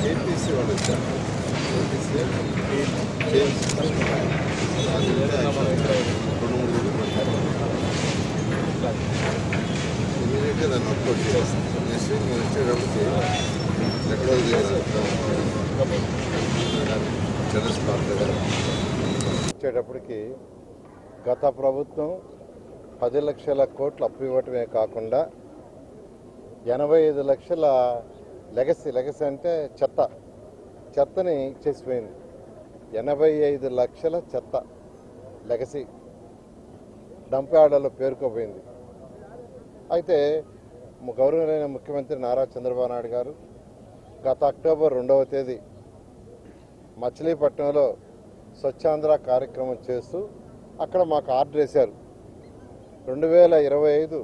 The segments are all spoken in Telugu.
KPC వాళ్ళు వచ్చారు. ఇమీడియట్గా దాన్ని అప్లోడ్ చేస్తాం చేసి మేము వచ్చేటప్పటికి ఎక్కడో టెర్రస్ పార్క్ దగ్గర వచ్చేటప్పటికి గత ప్రభుత్వం 10 లక్షల కోట్లు అప్పు ఇవ్వటమే కాకుండా 85 లక్షల లెగసీ అంటే చెత్తని ఇచ్చేసిపోయింది. 85 లక్షల చెత్త లెగసీ డంప్ యార్డులలో పేరుకోపోయింది. అయితే గౌరవనీయ ముఖ్యమంత్రి నారా చంద్రబాబు నాయుడు గారు గత అక్టోబర్ 2వ తేదీ మచిలీపట్నంలో స్వచ్ఛాంధ్ర కార్యక్రమం చేస్తూ అక్కడ మాకు ఆర్డర్ వేశారు. 2025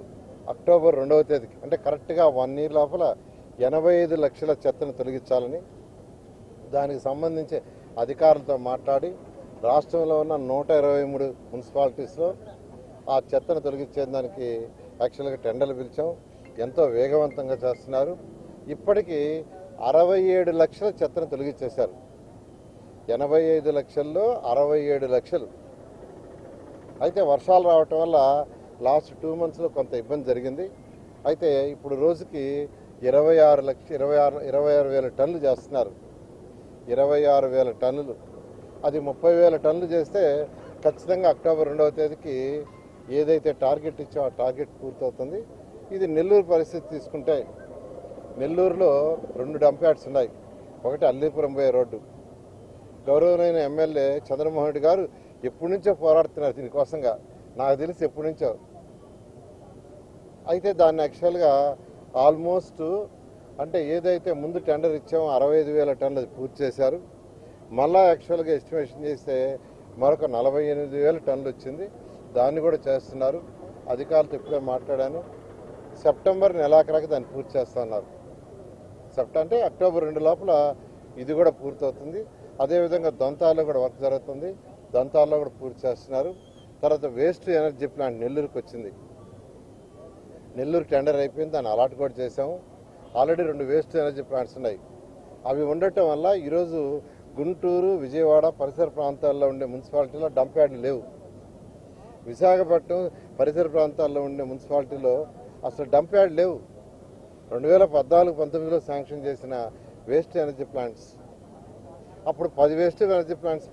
అక్టోబర్ 2వ తేదీకి అంటే కరెక్ట్గా 1 ఇయర్ లోపల 85 లక్షల చెత్తను తొలగించాలని దానికి సంబంధించి అధికారులతో మాట్లాడి రాష్ట్రంలో ఉన్న 123 మున్సిపాలిటీస్లో ఆ చెత్తను తొలగించేదానికి యాక్చువల్గా టెండర్లు పిలిచాం. ఎంతో వేగవంతంగా చేస్తున్నారు. ఇప్పటికీ 67 లక్షల చెత్తను తొలగించేశారు. 85 లక్షల్లో 67 లక్షలు. అయితే వర్షాలు రావటం వల్ల లాస్ట్ 2 monthsలో కొంత ఇబ్బంది జరిగింది. అయితే ఇప్పుడు రోజుకి 26,000 టన్నులు చేస్తున్నారు. 26,000 టన్నులు, అది 30,000 టన్నులు చేస్తే ఖచ్చితంగా అక్టోబర్ 2వ తేదీకి ఏదైతే టార్గెట్ ఇచ్చో ఆ టార్గెట్ పూర్తవుతుంది. ఇది నెల్లూరు పరిస్థితి తీసుకుంటే నెల్లూరులో 2 డంప్ యార్డ్స్ ఉన్నాయి. ఒకటి అల్లీపురం పోయే రోడ్డు. గౌరవనీయ ఎమ్మెల్యే చంద్రమోహన్ రెడ్డి గారు ఎప్పటి నుంచో పోరాడుతున్నారు దీనికోసంగా, నాకు తెలిసి ఎప్పటి నుంచో. అయితే దాన్ని యాక్చువల్గా ఆల్మోస్ట్ అంటే ఏదైతే ముందు టెండర్ ఇచ్చామో 65,000 టన్నులు అది పూర్తి చేశారు. మళ్ళా యాక్చువల్గా ఎస్టిమేషన్ చేస్తే మరొక 48,000 టన్నులు వచ్చింది. దాన్ని కూడా చేస్తున్నారు. అధికారులతో ఇప్పుడే మాట్లాడాను. సెప్టెంబర్ నెలాఖరికి దాన్ని పూర్తి చేస్తున్నారు. అంటే అక్టోబర్ 2 లోపల ఇది కూడా పూర్తవుతుంది. అదేవిధంగా దొంతాల్లో కూడా వర్క్ జరుగుతుంది. దొంతాల్లో కూడా పూర్తి చేస్తున్నారు. తర్వాత వేస్ట్ ఎనర్జీ ప్లాంట్ నెల్లూరుకి వచ్చింది. నెల్లూరు టెండర్ అయిపోయింది. దాన్ని అలాట్ కూడా చేసాము. ఆల్రెడీ 2 వేస్ట్ ఎనర్జీ ప్లాంట్స్ ఉన్నాయి. అవి ఉండటం వల్ల ఈరోజు గుంటూరు, విజయవాడ పరిసర ప్రాంతాల్లో ఉండే మున్సిపాలిటీలో డంప్ యార్డులు లేవు. విశాఖపట్నం పరిసర ప్రాంతాల్లో ఉండే మున్సిపాలిటీలో అసలు డంప్ యార్డ్ లేవు. 2014-19లో శాంక్షన్ చేసిన వేస్ట్ ఎనర్జీ ప్లాంట్స్, అప్పుడు 10 వేస్ట్ ఎనర్జీ ప్లాంట్స్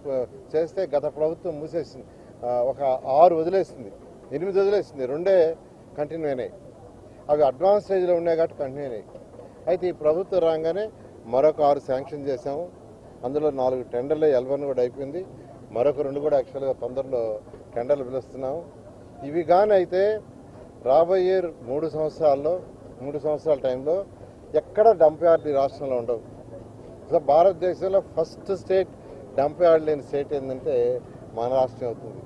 చేస్తే గత ప్రభుత్వం మూసేసింది. ఒక 6 వదిలేసింది, 8 వదిలేసింది, 2 కంటిన్యూ అయినాయి. అవి అడ్వాన్స్ స్టేజ్లో ఉన్నాయి కాబట్టి కంటిన్యూ అయినాయి. అయితే ఈ ప్రభుత్వం రాగానే మరొక 6 శాంక్షన్ చేశాము. అందులో 4 టెండర్లు L1 కూడా అయిపోయింది. మరొక 2 కూడా యాక్చువల్గా తొందరలో టెండర్లు పిలుస్తున్నాము. ఇవి కానీ అయితే రాబోయే 3 సంవత్సరాల టైంలో ఎక్కడ డంప్ యార్డ్ ఈ రాష్ట్రంలో ఉండవు. సో భారతదేశంలో ఫస్ట్ స్టేట్ డంప్ యార్డ్ లేని స్టేట్ ఏంటంటే మన రాష్ట్రం అవుతుంది.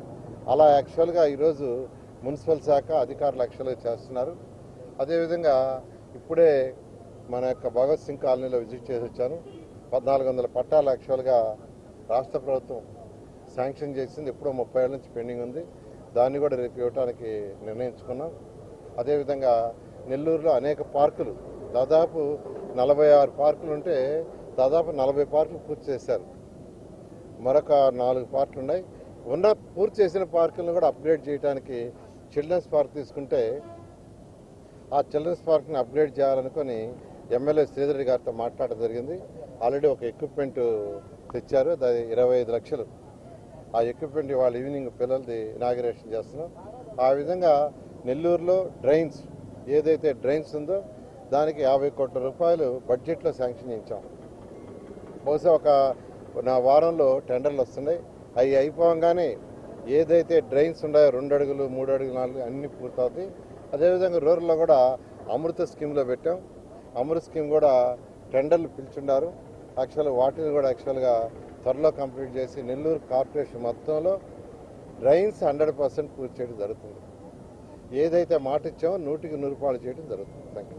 అలా యాక్చువల్గా ఈరోజు మున్సిపల్ శాఖ అధికారులు యాక్చువల్గా చేస్తున్నారు. అదేవిధంగా ఇప్పుడే మన యొక్క భగత్ సింగ్ కాలనీలో విజిట్ చేసి వచ్చాను. 1,400 పట్టాలు యాక్చువల్గా రాష్ట్ర ప్రభుత్వం శాంక్షన్ చేసింది. ఎప్పుడో 30 ఏళ్ళ నుంచి పెండింగ్ ఉంది. దాన్ని కూడా రేపు ఇవ్వడానికి నిర్ణయించుకున్నాం. అదేవిధంగా నెల్లూరులో అనేక పార్కులు, దాదాపు 46 పార్కులు ఉంటే దాదాపు 40 పార్కులు పూర్తి చేశారు. మరొక 4 పార్కులు ఉన్నాయి. పూర్తి చేసిన పార్కులను కూడా అప్గ్రేడ్ చేయడానికి చిల్డ్రన్స్ పార్క్ తీసుకుంటే ఆ చిల్డ్రన్స్ పార్క్ని అప్గ్రేడ్ చేయాలనుకొని ఎమ్మెల్యే శ్రీధర్ గారితో మాట్లాడడం జరిగింది. ఆల్రెడీ ఒక ఎక్విప్మెంట్ తెచ్చారు. అది 25 లక్షలు. ఆ ఎక్విప్మెంట్ ఇవాళ ఈవినింగ్ పిల్లలది ఇనాగ్రేషన్ చేస్తున్నాం. ఆ విధంగా నెల్లూరులో డ్రైన్స్ ఏదైతే డ్రైన్స్ ఉందో దానికి 50 కోట్ల రూపాయలు బడ్జెట్లో శాంక్షన్ చేయించాం. బహుశా ఒక వారంలో టెండర్లు వస్తున్నాయి. అవి అయిపోగానే ఏదైతే డ్రైన్స్ ఉన్నాయో 2 అడుగులు, 3 అడుగులు, 4 అన్నీ పూర్తవుతాయి. అదేవిధంగా రూరల్లో కూడా అమృత స్కీమ్లో పెట్టాం. అమృత స్కీమ్ కూడా టెండర్లు పిలుచున్నారు. యాక్చువల్గా వాటిని కూడా యాక్చువల్గా త్వరలో కంప్లీట్ చేసి నెల్లూరు కార్పొరేషన్ మొత్తంలో డ్రైన్స్ 100% పూర్తి చేయడం జరుగుతుంది. ఏదైతే మాట ఇచ్చామో 100% చేయడం జరుగుతుంది. Thank you.